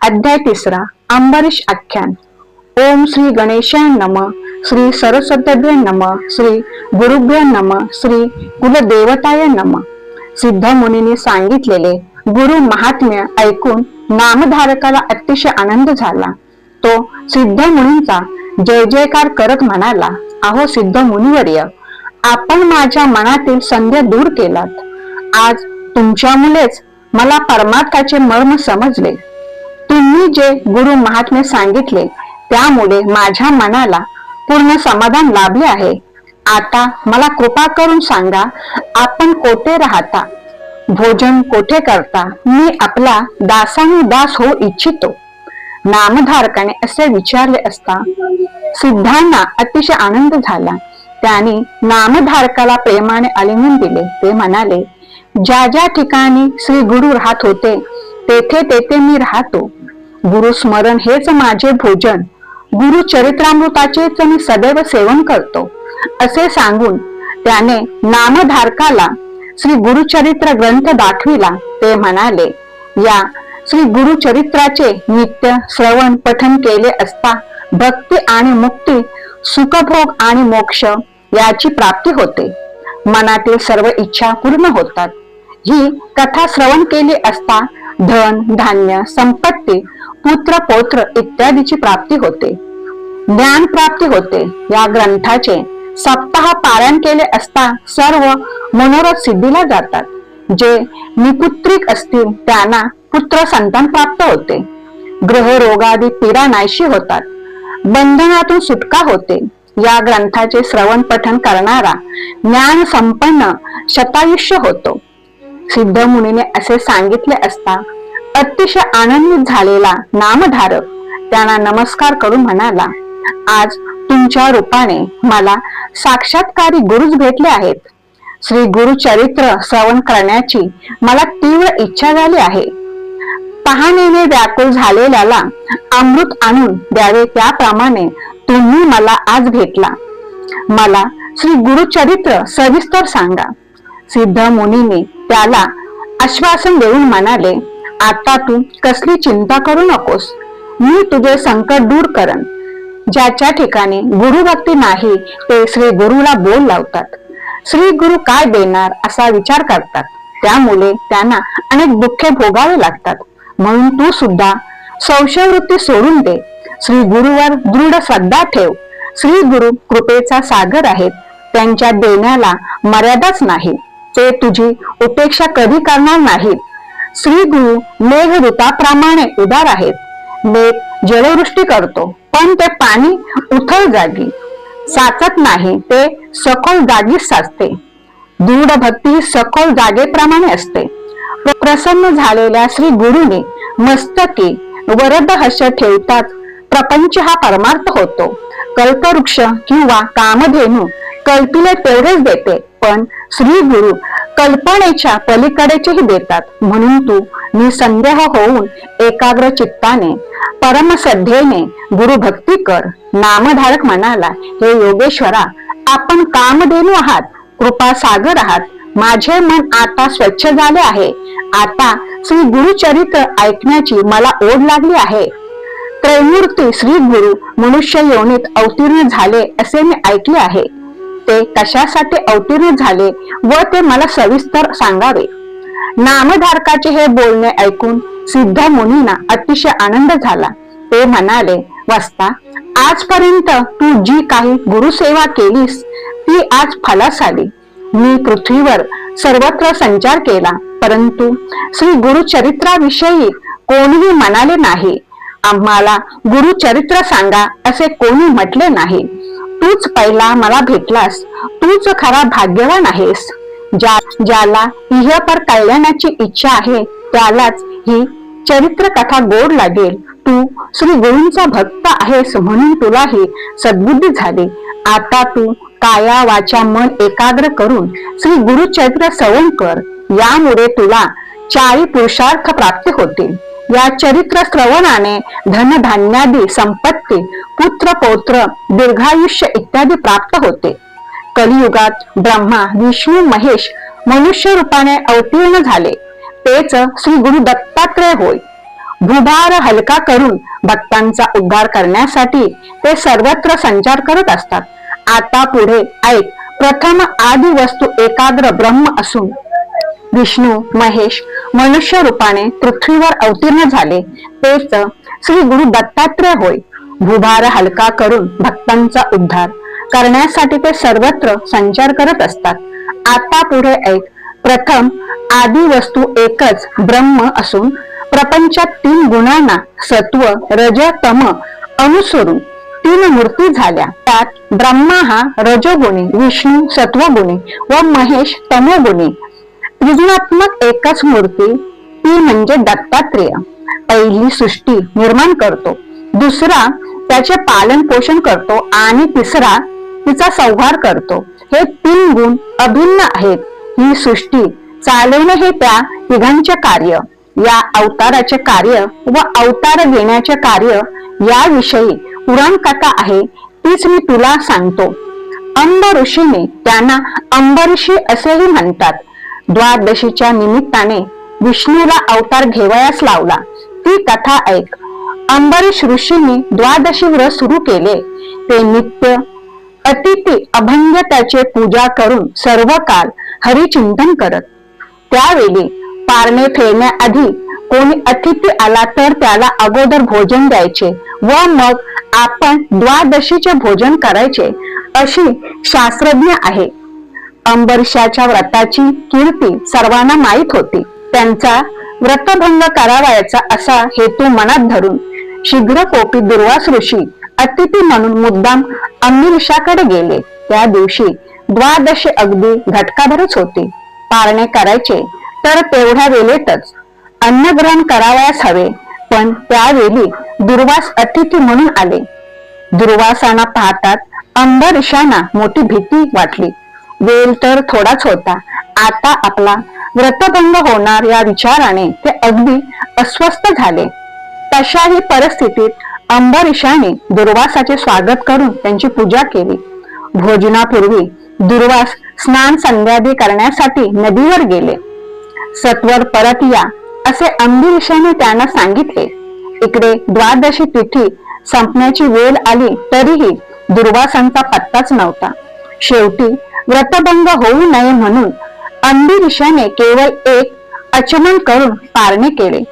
अध्याय 3 अंबरीश आख्यान। ओम श्री गणेशाय नमः, श्री सरस्वतीभ्यो नमः, श्री गुरुभ्यो नमः, श्री कुलदेवताय नमः। सिद्ध मुनींनी सांगितलेले गुरु महात्म्य ऐकून नामधारकाला अतिशय आनंद झाला। तो सिद्ध मुनींचा जय जयकार करत म्हणाला, अहो सिद्ध मुनिवर्य, आपण माझ्या मनातील संदेह दूर केलात। आज तुमच्यामुळेच मला परमार्थाचे मर्म समजले। तुम्ही जे गुरु महात्म्य सांगितले त्यामुळे माझ्या मनाला पूर्ण समाधान लाभले आहे। आता मला कृपा करून सांगा, आपण कोठे राहता, भोजन कोठे करता, मी आपला दासानुदास होऊ इच्छितो। नामधारकाने असे विचारले असता सिद्धांना अतिशय आनंद झाला। त्याने नामधारकाला प्रेमाने आलिंगन दिले। ते म्हणाले, ज्या ज्या ठिकाणी श्री गुरु राहत होते तेथे तेथे मी राहतो। गुरु स्मरण हेच माझे भोजन, गुरु चरित्रामृताचेच मी सदैव सेवन करतो, असे सांगून त्याने नामधारकाला श्री गुरुचरित्र ग्रंथ दाखविला। ते म्हणाले, या श्री गुरुचरित्राचे नित्य श्रवण पठन केले असता भक्ती आणि मुक्ती, सुखभोग आणि मोक्ष याची प्राप्ती होते। मनातील सर्व इच्छा पूर्ण होतात। ही कथा श्रवण केली असता धन धान्य, संपत्ती, पुत्र पौत्र इत्यादीची प्राप्ती होते, ज्ञान प्राप्ती होते। या ग्रंथाचे सप्ताह पारायण केले असता सर्व मनोरथ सिद्धीला जातात। जे निपुत्रिक असतील त्यांना पुत्र संतान प्राप्त होते, ग्रह रोगादी पीडा नाहीशी होतात, बंधनातून सुटका होते। या ग्रंथाचे श्रवण पठन करणारा ज्ञान संपन्न शतायुष्य होतो। सिद्ध मुनीने असे सांगितले असता अतिशय आनंदित झालेला नामधारक त्यांना नमस्कार करून म्हणाला, आज तुमच्या रूपाने मला साक्षात्कारी गुरुच भेटले आहेत। श्री गुरु चरित्र श्रवण करण्याची मला तीव्र इच्छा झाली आहे। तहानेने व्याकुळ झालेल्याला अमृत आणून द्यावे त्याप्रमाणे तुम्ही मला आज भेटला। मला श्री गुरु चरित्र सविस्तर सांगा। सिद्ध मुनीने त्याला आश्वासन देऊन म्हणाले, आता तू कसली चिंता करू नकोस, मी तुझे संकट दूर करन। ज्याच्या ठिकाणी गुरुभक्ती नाही ते श्री गुरुला बोल लावतात, श्री गुरु काय देणार असा विचार करतात, त्यामुळे त्यांना अनेक दुःखे भोगावे लागतात। म्हणून तू सुद्धा संशयवृत्ती सोडून दे, श्री गुरुवर दृढ श्रद्धा ठेव। श्री गुरु कृपेचा सागर आहेत, त्यांच्या देण्याला मर्यादाच नाही, ते तुझी उपेक्षा कधी करणार नाहीत। श्री गुरु मेघदूताप्रमाणे उदार आहेत। मेघ जलवृष्टी करतो, पण ते पाणी उथळ जागी साचत नाही, ते सखोल जागीच साचते। दृढ भक्ती सखोल जागेप्रमाणे असते। प्रसन्न झालेल्या श्री गुरुने मस्तकी वरद हर्ष ठेवतात प्रपंच हा परमार्थ होतो। कल्पवृक्ष किंवा कामधेनू कल्पिले तेवढेच देते, पण श्री गुरु कल्पनेच्या पलीकडेचेही देतात। म्हणून तू निसंदेह होऊन एकाग्र चित्ताने परमश्रद्धेने गुरु भक्ती कर। नामधारक म्हणाला, हे योगेश्वरा, आपण कामधेनू आहात, कृपा सागर आहात। माझे मन आता स्वच्छ झाले आहे। आता श्री गुरुचरित्र ऐकण्याची मला ओढ लागली आहे। त्रैमूर्ती श्री गुरु मनुष्य योनीत अवतीर्ण झाले असे मी ऐकले आहे। ते कशासाठी अवतीर्ण झाले व ते मला सविस्तर सांगावे। नामधारकाचे हे बोलणे ऐकून सिद्ध मुनींना अतिशय आनंद झाला। ते म्हणाले, वस्ता, आजपर्यंत तू जी काही गुरुसेवा केलीस ती आज फलास आली। मी पृथ्वीवर सर्वत्र संचार केला, परंतु श्री गुरुचरित्राविषयी कोणीही म्हणाले नाही। आम्हाला गुरुचरित्र सांगा असे कोणी म्हटले नाही। तूच पहिला मला भेटलास, तूच खरा भाग्यवान आहेस। ज्याला इहपर कल्याणाची इच्छा आहे त्यालाच ही चरित्र कथा गोड लागेल। तू श्री गुरूंचा भक्त आहेस म्हणून तुला ही सद्बुद्धी झाली। आता तू काया वाचा मन एकाग्र करून श्री गुरुचरित्र श्रवण कर, यामुळे तुला 4 पुरुषार्थ प्राप्त होतील। या चरित्र श्रवणाने धनधान्यादी संपत्ती, पुत्र पौत्र, दीर्घायुष्य इत्यादी प्राप्त होते। कलियुगात ब्रह्मा विष्णू महेश मनुष्य रूपाने अवतीर्ण झाले, तेच श्री गुरु दत्तात्रय होय। भूभार हलका करून भक्तांचा उद्धार करण्यासाठी ते सर्वत्र संचार करत असतात. आता पुढे ऐक. प्रथम आदी वस्तू एकाग्र ब्रह्म असून विष्णू महेश मनुष्य रूपाने पृथ्वीवर अवतीर्ण झाले तेच श्री गुरु दत्तात्रय होय. भूभार हलका करून भक्तांचा उद्धार करण्यासाठी ते सर्वत्र संचार करत असतात. आता पुढे ऐक. प्रथम आदी वस्तू एकच ब्रह्म असून प्रपंचात 3 गुणांना सत्व रज तम अनुसरून 3 मूर्ती झाल्या. त्यात ब्रह्मा हा रजोगुणी, विष्णू सत्वगुणी व महेश तमोगुणी. त्रिगुणात्मक एकच मूर्ती ती म्हणजे दत्तात्रेय. पहिली सृष्टी निर्माण करतो, दुसरा त्याचे पालन पोषण करतो आणि तिसरा तिचा संहार करतो. हे 3 गुण अभिन्न आहेत. ही सृष्टी चालवणे हे त्या तिघांचे कार्य. या अवताराचे कार्य व अवतार घेण्याचे कार्य याविषयी पुराण कथा आहे तीच मी तुला सांगतो. अंब ऋषीने त्यांना अंबऋषी असेही म्हणतात. द्वादशीच्या निमित्ताने विष्णूला अवतार घेवयास लावला ती कथा ऐक. अंबरीश ऋषींनी द्वादशी व्रत सुरू केले. ते नित्य अतिथी अभंग त्याचे पूजा करून सर्व काल हरिचिंतन करत. त्यावेळी पारणे फेरण्याआधी कोणी अतिथी आला तर त्याला अगोदर भोजन द्यायचे व मग आपण द्वादशीचे भोजन करायचे अशी शास्त्रज्ञ आहे. अंबरीशाच्या व्रताची कीर्ती सर्वांना माहीत होती. त्यांचा व्रतभंग करावयाचा असा हेतू मनात धरून शीघ्र कोपी दुर्वास ऋषी अतिथी म्हणून मुद्दाम अंबरीशाकडे गेले. त्या दिवशी द्वादशी अगदी घटकाभरच होती. पारणे करायचे तर तेवढ्या वेळेतच अन्नग्रहण करावयास हवे, पण त्यावेळी दुर्वास अतिथी म्हणून आले. दुर्वासांना पाहतात अंबरीशांना मोठी भीती वाटली. वेळ तर थोडाच होता. आता आपला व्रतभंग होणार या विचाराने ते अगदी अस्वस्थ झाले. तशाही परिस्थितीत अंबरीशाने दुर्वासाचे स्वागत करून त्यांची पूजा केली. भोजनापूर्वी दुर्वास स्नान संध्यादी करण्यासाठी नदीवर गेले. सत्वर परत या असे अंबरीशाने त्यांना सांगितले. इकडे द्वादशी तिथी संपण्याची वेळ आली तरीही दुर्वासांचा पत्ताच नव्हता. शेवटी व्रतभंग होऊ नये म्हणून अंबरीशाने केवळ एक आचमन करून पारणे केले.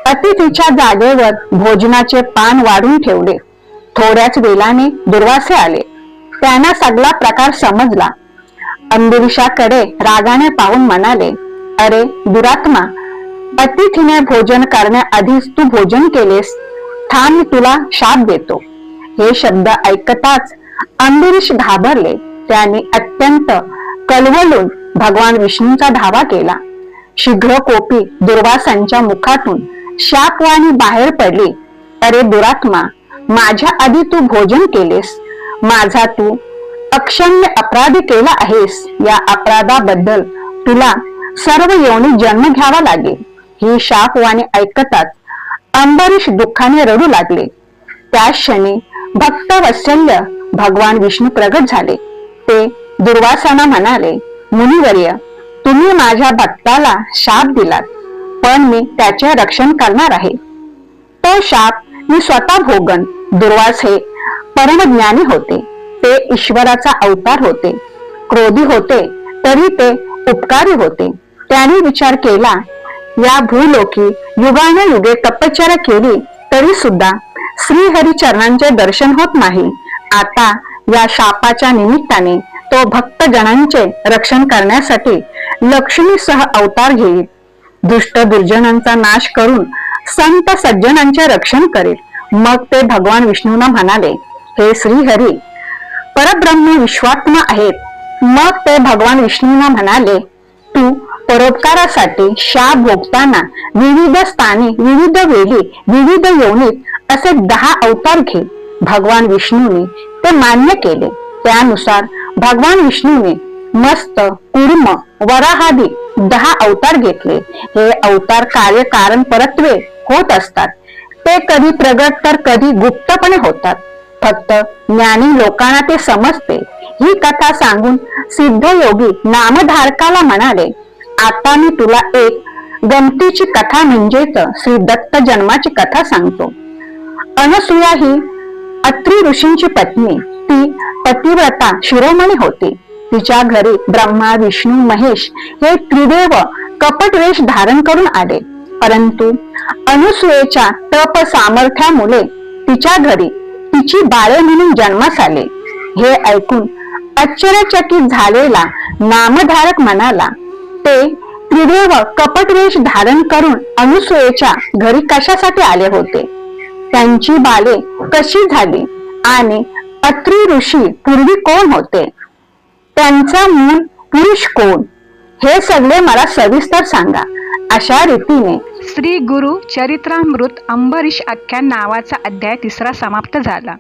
अतिथीच्या जागेवर भोजनाचे पान वाढून ठेवले. थोड्याच वेळाने दुर्वासे आले. त्यांना सगळा प्रकार समजला. अंबरीशाकडे रागाने पाहून म्हणाले, अरे दुरात्मा, अतिथीने भोजन करण्याआधीच तू भोजन केलेस. थांब, मी तुला शाप देतो. हे शब्द ऐकताच अंबरीश घाबरले. त्यांनी अत्यंत कलवलून भगवान विष्णूंचा धावा केला. शीघ्र कोपी दुर्वासांच्या मुखातून शापवाणी बाहेर पडली. अरे दुरात्मा, माझ्या आधी तू भोजन केलेस. माझा तू अक्षम्य अपराध केला आहेस. या अपराधाबद्दल तुला सर्व योनी जन्म घ्यावा लागेल. ही शापवाणी ऐकताच अंबरीश दुःखाने रडू लागले. त्या क्षणी भक्त वत्सल्य भगवान विष्णू प्रगट झाले. ते दुर्वासांना म्हणाले, मुनिवर्य, तुम्ही माझ्या भक्ताला शाप दिलात, पण मी त्याचे रक्षण करणार आहे. तो शाप मी स्वतः भोगन. दुर्वास हे परमज्ञानी होते. ते ईश्वराचा अवतार होते. क्रोधी होते तरी ते उपकारी होते. त्यांनी विचार केला, या भूलोकी युगानुयुगे तपश्चर्या केली तरी सुद्धा श्रीहरी चरणांचे दर्शन होत नाही. आता या शापाच्या निमित्ताने तो भक्तजनांचे रक्षण करण्यासाठी लक्ष्मीसह अवतार घेईल. दुष्ट दुर्जनांचा नाश करून संत सज्जनांचे रक्षण करेल. मग ते भगवान विष्णूंना म्हणाले, हे श्रीहरी परब्रह्म विश्वात्मा आहेत. मग ते भगवान विष्णूंना म्हणाले, तू परोपकारासाठी शाप भोगताना विविध स्थानी, विविध वेळी, विविध योनीत असे 10 अवतार घे. भगवान विष्णूने ते मान्य केले. त्यानुसार भगवान विष्णूने मस्त, कूर्म, वराहादी 10 अवतार घेतले. हे अवतार कार्य कारण परत्वे होत असतात. ते कधी प्रगट तर कधी गुप्तपणे होतात. फक्त ज्ञानी लोकांना ते समजते. ही कथा सांगून सिद्धयोगी नामधारकाला म्हणाले, आता मी तुला एक गमतीची कथा म्हणजेच श्री दत्त जन्माची कथा सांगतो. अनसूया ही अत्री ऋषींची पत्नी. ती पतिव्रता शिरोमणी होती. तिच्या घरी ब्रह्मा, विष्णू, महेश हे त्रिदेव कपट वेश धारण करून आले. परंतु अनुसूयेच्या तप सामर्थ्यामुळे तिच्या घरी तिची बाळे म्हणून जन्मास आले. हे ऐकून आश्चर्यचकित झालेला नामधारक म्हणाला, ते त्रिदेव कपटवेश धारण करून अनुसूयेच्या घरी कशासाठी आले होते? त्यांची बाले कशी झाली आणि अत्री ऋषी पूर्वी कोण होते? त्यांचा मूळ पुरुष कोण? हे सगळे मला सविस्तर सांगा. अशा रीतीने श्री गुरु चरित्रामृत अंबरीश आख्यान नावाचा अध्याय 3 समाप्त झाला.